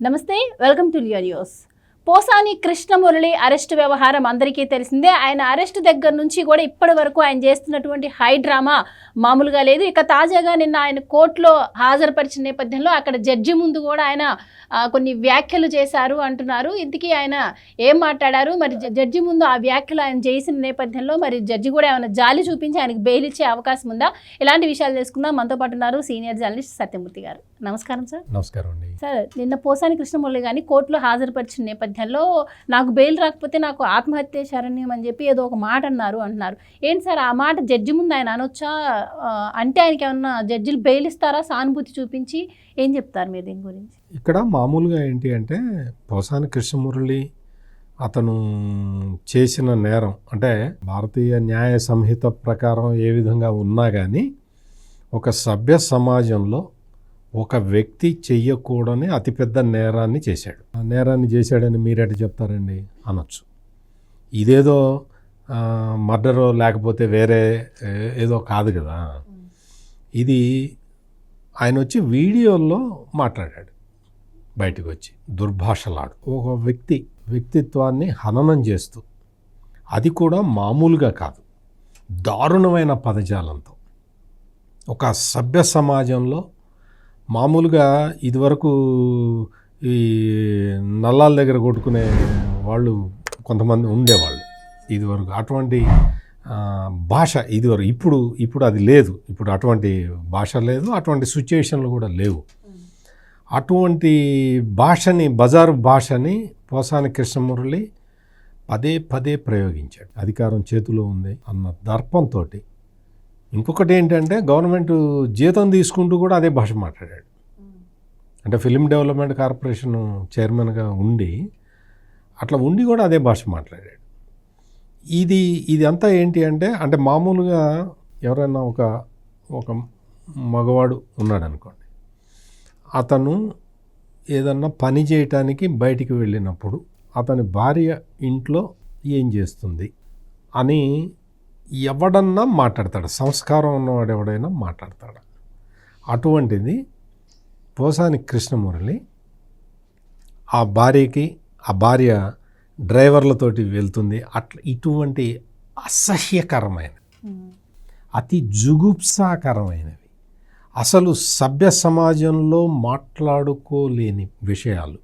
నమస్తే, welcome to Leo news. Posani Krishnamurali arrest వ్యవహారం అందరికీ తెలిసిందే. ఆయన అరెస్టు దగ్గర నుంచి కూడా ఇప్పటి వరకు ఆయన చేస్తున్నటువంటి హై డ్రామా మామూలుగా లేదు. ఇక తాజాగా నిన్న ఆయన కోర్టులో హాజరుపరిచిన నేపథ్యంలో అక్కడ జడ్జి ముందు కూడా ఆయన కొన్ని వ్యాఖ్యలు చేశారు అంటున్నారు. ఇంతకీ ఆయన ఏం మాట్లాడారు, మరి జడ్జి ముందు ఆ వ్యాఖ్యలు ఆయన చేసిన నేపథ్యంలో మరి జడ్జి కూడా ఏమైనా జాలి చూపించి ఆయనకు బెయిల్ ఇచ్చే అవకాశం ఉందా? ఇలాంటి విషయాలు తెలుసుకుందాం. మనతో పాటు ఉన్నారు సీనియర్ జర్నలిస్ట్ సత్యమూర్తి గారు. నమస్కారం సార్. నమస్కారం అండి. సార్, నిన్న పోసాని కృష్ణమురళి గారిని కోర్టులో హాజరుపరిచిన నేపథ్యంలో నాకు బెయిల్ రాకపోతే నాకు ఆత్మహత్య శరణ్యం అని చెప్పి ఏదో ఒక మాట అంటున్నారు. ఏంటి సార్ ఆ మాట జడ్జి ముందు ఆయన అనొచ్చా? అంటే ఆయనకి ఏమన్నా జడ్జిలు బెయిల్ ఇస్తారా సానుభూతి చూపించి? ఏం చెప్తారు మీరు దీని గురించి? ఇక్కడ మామూలుగా ఏంటి అంటే పోసాని కృష్ణమురళి అతను చేసిన నేరం అంటే భారతీయ న్యాయ సంహిత ప్రకారం ఏ విధంగా ఉన్నా కానీ ఒక సభ్య సమాజంలో ఒక వ్యక్తి చెయ్యకూడని అతిపెద్ద నేరాన్ని చేశాడు. ఆ నేరాన్ని చేశాడని మీరెట చెప్తారండి అనొచ్చు. ఇదేదో మర్డరో లేకపోతే వేరే ఏదో కాదు కదా. ఇది ఆయన వచ్చి వీడియోల్లో మాట్లాడాడు, బయటకు వచ్చి దుర్భాషలాడు ఒక వ్యక్తిత్వాన్ని హననం చేస్తూ, అది కూడా మామూలుగా కాదు, దారుణమైన పదజాలంతో ఒక సభ్య సమాజంలో మామూలుగా ఇదివరకు ఈ నల్లాల దగ్గర కొట్టుకునే వాళ్ళు కొంతమంది ఉండేవాళ్ళు ఇదివరకు. అటువంటి భాష ఇదివరకు, ఇప్పుడు అది లేదు. ఇప్పుడు అటువంటి భాష లేదు, అటువంటి సిచ్యుయేషన్లు కూడా లేవు. అటువంటి భాషని, బజారు భాషని పోసాని కృష్ణమురళి పదే పదే ప్రయోగించాడు. అధికారం చేతిలో ఉంది అన్న దర్పంతో. ఇంకొకటి ఏంటంటే గవర్నమెంట్ జీతం తీసుకుంటూ కూడా అదే భాష మాట్లాడాడు. అంటే ఫిల్మ్ డెవలప్మెంట్ కార్పొరేషన్ చైర్మన్గా ఉండి అట్లా ఉండి కూడా అదే భాష మాట్లాడాడు. ఇది అంతా ఏంటి అంటే మామూలుగా ఎవరైనా ఒక మగవాడు ఉన్నాడు అనుకోండి, అతను ఏదన్నా పని చేయటానికి బయటికి వెళ్ళినప్పుడు అతని భార్య ఇంట్లో ఏం చేస్తుంది అని ఎవడన్నా మాట్లాడతాడు, సంస్కారం ఉన్నవాడు ఎవడైనా మాట్లాడతాడు. అటువంటిది పోసాని కృష్ణమురళి ఆ భార్య డ్రైవర్లతోటి వెళ్తుంది, అట్లా ఇటువంటి అసహ్యకరమైన, అతి జుగుప్సాకరమైనవి, అసలు సభ్య సమాజంలో మాట్లాడుకోలేని విషయాలు.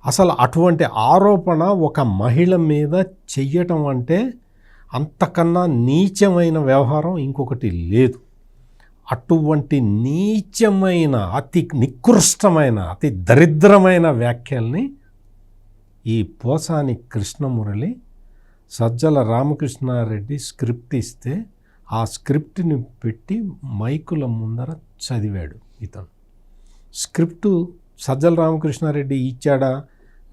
అసలు అటువంటి ఆరోపణ ఒక మహిళ మీద చెయ్యటం అంటే అంతకన్నా నీచమైన వ్యవహారం ఇంకొకటి లేదు. అటువంటి నీచమైన, అతి నికృష్టమైన, అతి దరిద్రమైన వ్యాఖ్యల్ని ఈ పోసాని కృష్ణమురళి సజ్జల రామకృష్ణారెడ్డి స్క్రిప్ట్ ఇస్తే ఆ స్క్రిప్ట్ని పెట్టి మైకుల ముందర చదివాడు. ఇతను స్క్రిప్టు సజ్జల రామకృష్ణారెడ్డి ఇచ్చాడా,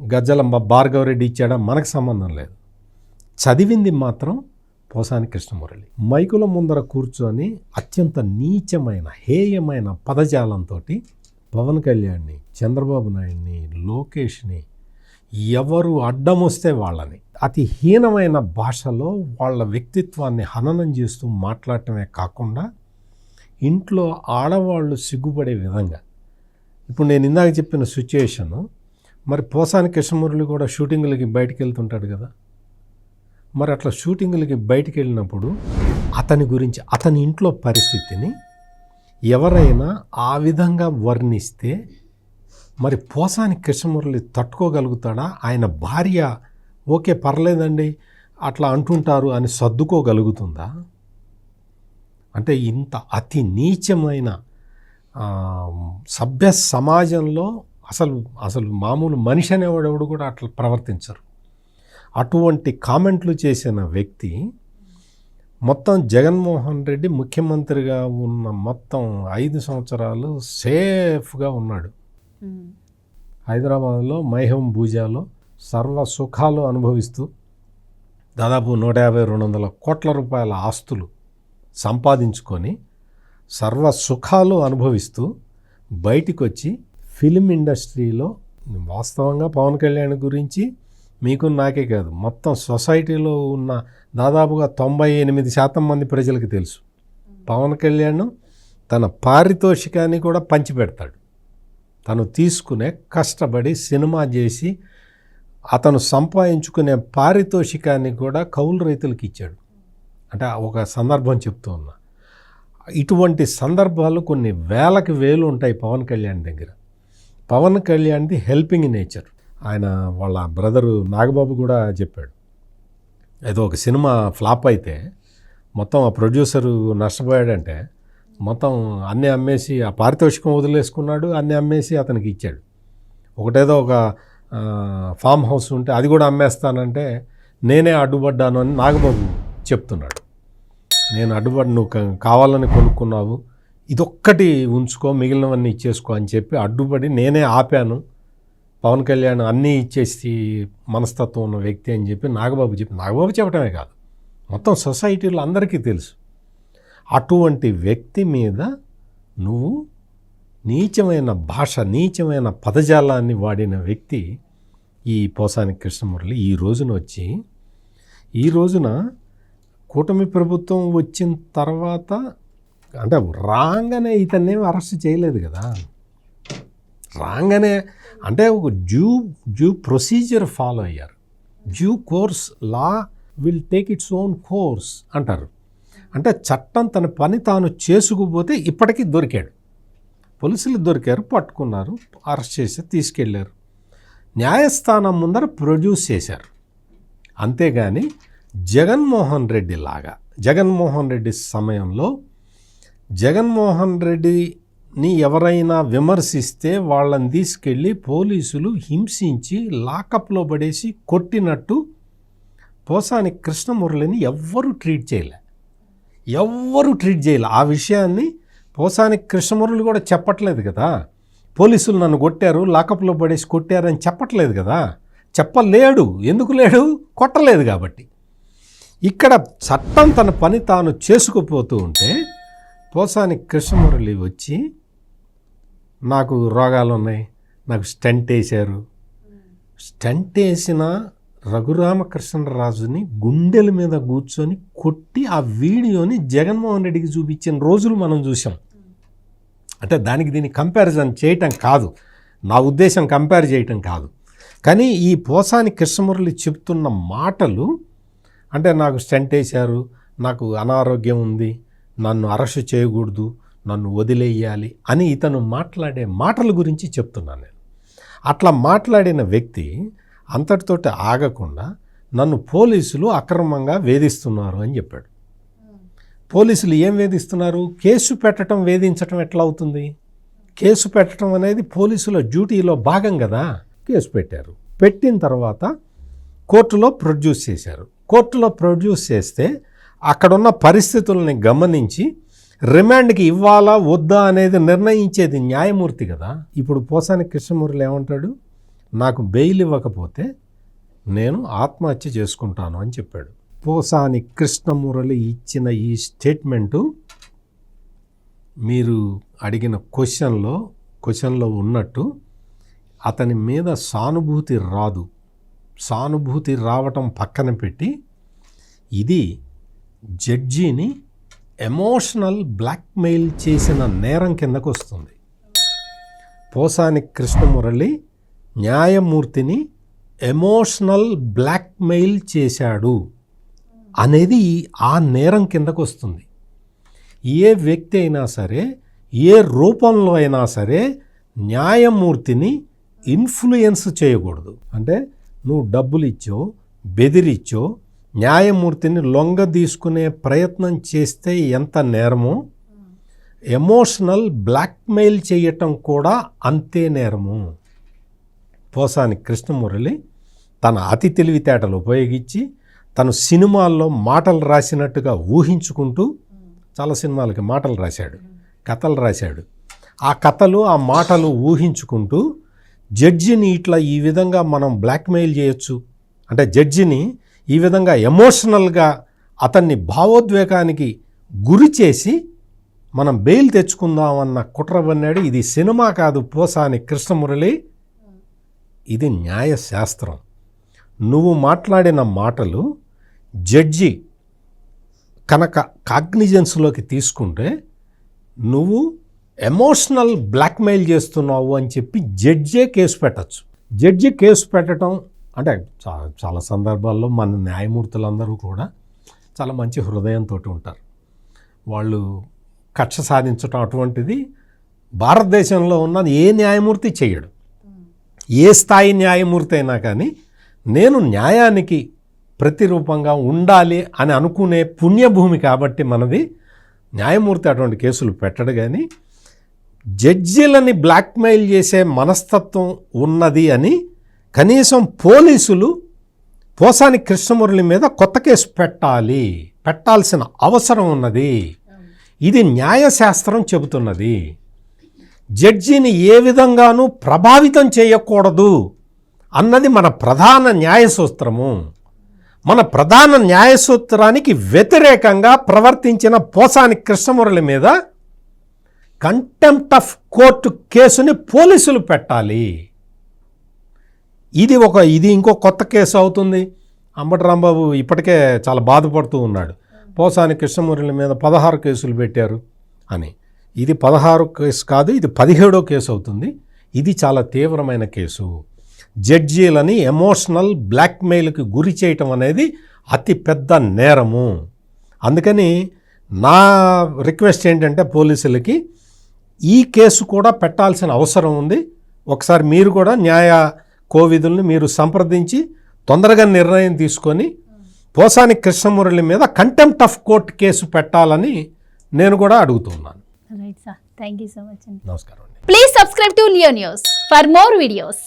గజ్జల భార్గవరెడ్డి ఇచ్చాడా మనకు సంబంధం లేదు. చదివింది మాత్రం పోసాని కృష్ణమురళి. మైకుల ముందర కూర్చొని అత్యంత నీచమైన, హేయమైన పదజాలంతో పవన్ కళ్యాణ్ని, చంద్రబాబు నాయుడిని, లోకేష్ని, ఎవరు అడ్డం వస్తే వాళ్ళని అతి హీనమైన భాషలో వాళ్ళ వ్యక్తిత్వాన్ని హననం చేస్తూ మాట్లాడటమే కాకుండా ఇంట్లో ఆడవాళ్ళు సిగ్గుపడే విధంగా. ఇప్పుడు నేను ఇందాక చెప్పిన సిచ్యుయేషను, మరి పోసాని కృష్ణమురళి కూడా షూటింగ్లకి బయటికి వెళ్తుంటాడు కదా. మరి అట్లా షూటింగ్లకి బయటికి వెళ్ళినప్పుడు అతని గురించి, అతని ఇంట్లో పరిస్థితిని ఎవరైనా ఆ విధంగా వర్ణిస్తే మరి పోసాని కృష్ణమురళి తట్టుకోగలుగుతాడా? ఆయన భార్య ఓకే పర్లేదండి అట్లా అంటుంటారు అని సర్దుకోగలుగుతుందా? అంటే ఇంత అతి నీచమైన సభ్య సమాజంలో అసలు మామూలు మనిషి అనేవాడెవడు కూడా అట్లా ప్రవర్తించరు. అటువంటి కామెంట్లు చేసిన వ్యక్తి మొత్తం జగన్మోహన్ రెడ్డి ముఖ్యమంత్రిగా ఉన్న మొత్తం 5 సంవత్సరాలు సేఫ్గా ఉన్నాడు. హైదరాబాద్లో మైహం భూజాలో సర్వ సుఖాలు అనుభవిస్తూ దాదాపు 150-200 కోట్ల రూపాయల ఆస్తులు సంపాదించుకొని సర్వ సుఖాలు అనుభవిస్తూ బయటికి వచ్చి ఫిలిం ఇండస్ట్రీలో, వాస్తవంగా పవన్ కళ్యాణ్ గురించి మీకు నాకే కాదు మొత్తం సొసైటీలో ఉన్న దాదాపుగా 98% మంది ప్రజలకు తెలుసు, పవన్ కళ్యాణ్ తన పారితోషికాన్ని కూడా పంచిపెడతాడు. తను తీసుకునే కష్టపడి సినిమా చేసి అతను సంపాదించుకునే పారితోషికాన్ని కూడా కౌలు రైతులకు ఇచ్చాడు. అంటే ఒక సందర్భం చెప్తూ ఉన్నా. ఇటువంటి సందర్భాలు కొన్ని వేలకు వేలు ఉంటాయి పవన్ కళ్యాణ్ దగ్గర. పవన్ కళ్యాణ్ది హెల్పింగ్ నేచర్. ఆయన వాళ్ళ బ్రదరు నాగబాబు కూడా చెప్పాడు, ఏదో ఒక సినిమా ఫ్లాప్ అయితే మొత్తం ఆ ప్రొడ్యూసరు నష్టపోయాడంటే మొత్తం అన్నీ అమ్మేసి ఆ పారితోషికం వదిలేసుకున్నాడు, అన్నీ అమ్మేసి అతనికి ఇచ్చాడు. ఒకటేదో ఒక ఫామ్ హౌస్ ఉంటే అది కూడా అమ్మేస్తానంటే నేనే అడ్డుపడ్డాను అని నాగబాబు చెప్తున్నాడు. నేను అడ్డుపడి నువ్వు కావాలని కొనుక్కున్నావు, ఇదొక్కటి ఉంచుకో, మిగిలినవన్నీ ఇచ్చేసుకో అని చెప్పి అడ్డుపడి నేనే ఆపాను, పవన్ కళ్యాణ్ అన్నీ ఇచ్చేసి మనస్తత్వం ఉన్న వ్యక్తి అని చెప్పి నాగబాబు చెప్పడమే కాదు, మొత్తం సొసైటీలో అందరికీ తెలుసు. అటువంటి వ్యక్తి మీద నువ్వు నీచమైన భాష, నీచమైన పదజాలాన్ని వాడిన వ్యక్తి ఈ పోసాని కృష్ణమురళి. ఈ రోజున కూటమి ప్రభుత్వం వచ్చిన తర్వాత అంటే రాగానే ఇతన్నేమి అరెస్ట్ చేయలేదు కదా. రాగానే అంటే ఒక డ్యూ ప్రొసీజర్ ఫాలో అయ్యారు. Due course, law will take its own course అంటారు. అంటే చట్టం తన పని తాను చేసుకుపోతే ఇప్పటికీ దొరికాడు. పోలీసులు దొరికారు, పట్టుకున్నారు, అరెస్ట్ చేసి తీసుకెళ్ళారు, న్యాయస్థానం ముందర ప్రొడ్యూస్ చేశారు. అంతేగాని జగన్మోహన్ రెడ్డి సమయంలో జగన్మోహన్ రెడ్డిని ఎవరైనా విమర్శిస్తే వాళ్ళని తీసుకెళ్ళి పోలీసులు హింసించి లాకప్లో పడేసి కొట్టినట్టు పోసాని కృష్ణమురళిని ఎవ్వరూ ట్రీట్ చేయలే. ఆ విషయాన్ని పోసాని కృష్ణమురళి కూడా చెప్పట్లేదు కదా. పోలీసులు నన్ను కొట్టారు, లాకప్లో పడేసి కొట్టారని చెప్పట్లేదు కదా. చెప్పలేడు. ఎందుకు లేడు? కొట్టలేదు కాబట్టి. ఇక్కడ చట్టం తన పని తాను చేసుకుపోతూ ఉంటే పోసాని కృష్ణమురళి వచ్చి నాకు రోగాలు ఉన్నాయి, నాకు స్టంట్ వేశారు, స్టంట్ వేసిన రఘురామకృష్ణరాజుని గుండెల మీద కూర్చొని కొట్టి ఆ వీడియోని జగన్మోహన్ రెడ్డికి చూపించిన రోజులు మనం చూసాం. అంటే దానికి దీన్ని కంపారిజన్ చేయటం కాదు, నా ఉద్దేశం కంపేర్ చేయటం కాదు. కానీ ఈ పోసాని కృష్ణమురళి చెప్తున్న మాటలు అంటే నాకు స్టంట్ వేశారు, నాకు అనారోగ్యం ఉంది, నన్ను అరెస్ట్ చేయకూడదు, నన్ను వదిలేయాలి అని ఇతను మాట్లాడే మాటల గురించి చెప్తున్నాను నేను. అట్లా మాట్లాడిన వ్యక్తి అంతటితోటి ఆగకుండా నన్ను పోలీసులు అక్రమంగా వేధిస్తున్నారు అని చెప్పాడు. పోలీసులు ఏం వేధిస్తున్నారు? కేసు పెట్టడం, వేధించడం ఎట్లా అవుతుంది? కేసు పెట్టడం అనేది పోలీసుల డ్యూటీలో భాగం కదా. కేసు పెట్టారు, పెట్టిన తర్వాత కోర్టులో ప్రొడ్యూస్ చేశారు. కోర్టులో ప్రొడ్యూస్ చేస్తే అక్కడున్న పరిస్థితుల్ని గమనించి రిమాండ్కి ఇవ్వాలా వద్దా అనేది నిర్ణయించేది న్యాయమూర్తి కదా. ఇప్పుడు పోసాని కృష్ణమురళి ఏమంటాడు? నాకు బెయిల్ ఇవ్వకపోతే నేను ఆత్మహత్య చేసుకుంటాను అని చెప్పాడు. పోసాని కృష్ణమురళి ఇచ్చిన ఈ స్టేట్మెంటు మీరు అడిగిన క్వశ్చన్లో ఉన్నట్టు అతని మీద సానుభూతి రాదు. సానుభూతి రావటం పక్కన పెట్టి ఇది జడ్జిని ఎమోషనల్ బ్లాక్మెయిల్ చేసిన నేరం కిందకు వస్తుంది. పోసాని కృష్ణమురళి న్యాయమూర్తిని ఎమోషనల్ బ్లాక్మెయిల్ చేశాడు అనేది ఆ నేరం కిందకు వస్తుంది. ఏ వ్యక్తి అయినా సరే, ఏ రూపంలో అయినా సరే న్యాయమూర్తిని ఇన్ఫ్లుయెన్స్ చేయకూడదు. అంటే నువ్వు డబ్బులు ఇచ్చో, బెదిరిచ్చో న్యాయమూర్తిని లొంగ తీసుకునే ప్రయత్నం చేస్తే ఎంత నేరమో, ఎమోషనల్ బ్లాక్మెయిల్ చేయటం కూడా అంతే నేరము. పోసాని కృష్ణమురళి తన అతి తెలివితేటలు ఉపయోగించి తను సినిమాల్లో మాటలు రాసినట్టుగా ఊహించుకుంటూ చాలా సినిమాలకి మాటలు రాశాడు, కథలు రాశాడు. ఆ కథలు, ఆ మాటలు ఊహించుకుంటూ జడ్జిని ఇట్లా ఈ విధంగా మనం బ్లాక్మెయిల్ చేయొచ్చు, అంటే జడ్జిని ఈ విధంగా ఎమోషనల్గా అతన్ని భావోద్వేగానికి గురి చేసి మనం బెయిల్ తెచ్చుకుందామన్న కుట్ర పన్నాడు. ఇది సినిమా కాదు పోసాని కృష్ణమురళి, ఇది న్యాయశాస్త్రం. నువ్వు మాట్లాడిన మాటలు జడ్జి కనుక కాగ్నిజెన్స్లోకి తీసుకుంటే నువ్వు ఎమోషనల్ బ్లాక్మెయిల్ చేస్తున్నావు అని చెప్పి జడ్జే కేసు పెట్టచ్చు. జడ్జి కేసు పెట్టడం అంటే చాలా సందర్భాల్లో మన న్యాయమూర్తులందరూ కూడా చాలా మంచి హృదయంతో ఉంటారు. వాళ్ళు కక్ష సాధించడం అటువంటిది భారతదేశంలో ఉన్న ఏ న్యాయమూర్తి చేయడు. ఏ స్థాయి న్యాయమూర్తి అయినా కానీ నేను న్యాయానికి ప్రతిరూపంగా ఉండాలి అని అనుకునే పుణ్యభూమి కాబట్టి మనది, న్యాయమూర్తి అటువంటి కేసులు పెట్టడు. కానీ జడ్జిలని బ్లాక్మెయిల్ చేసే మనస్తత్వం ఉన్నది అని కనీసం పోలీసులు పోసాని కృష్ణమురళి మీద కొత్త కేసు పెట్టాల్సిన అవసరం ఉన్నది. ఇది న్యాయశాస్త్రం చెబుతున్నది. జడ్జిని ఏ విధంగానూ ప్రభావితం చేయకూడదు అన్నది మన ప్రధాన న్యాయసూత్రము. మన ప్రధాన న్యాయసూత్రానికి వ్యతిరేకంగా ప్రవర్తించిన పోసాని కృష్ణమురళి మీద కంటెంప్ట్ ఆఫ్ కోర్టు కేసుని పోలీసులు పెట్టాలి. ఇది ఇంకో కొత్త కేసు అవుతుంది. అంబటి రాంబాబు ఇప్పటికే చాలా బాధపడుతూ ఉన్నాడు. పోసాని కృష్ణమురళి మీద 16 కేసులు పెట్టారు అని. ఇది 16 కేసు కాదు, ఇది 17వ కేసు అవుతుంది. ఇది చాలా తీవ్రమైన కేసు. జడ్జీలని ఎమోషనల్ బ్లాక్మెయిల్కి గురి చేయటం అనేది అతి పెద్ద నేరము. అందుకని నా రిక్వెస్ట్ ఏంటంటే పోలీసులకి ఈ కేసు కూడా పెట్టాల్సిన అవసరం ఉంది. ఒకసారి మీరు కూడా న్యాయ కోవిధుల్ని మీరు సంప్రదించి తొందరగా నిర్ణయం తీసుకొని పోసాని కృష్ణమురళి మీద కంటెంప్ట్ ఆఫ్ కోర్ట్ కేసు పెట్టాలని నేను కూడా అడుగుతున్నాను. Right sir, thank you so much అండి. నమస్కారం అండి. Please subscribe to Leo news for more videos.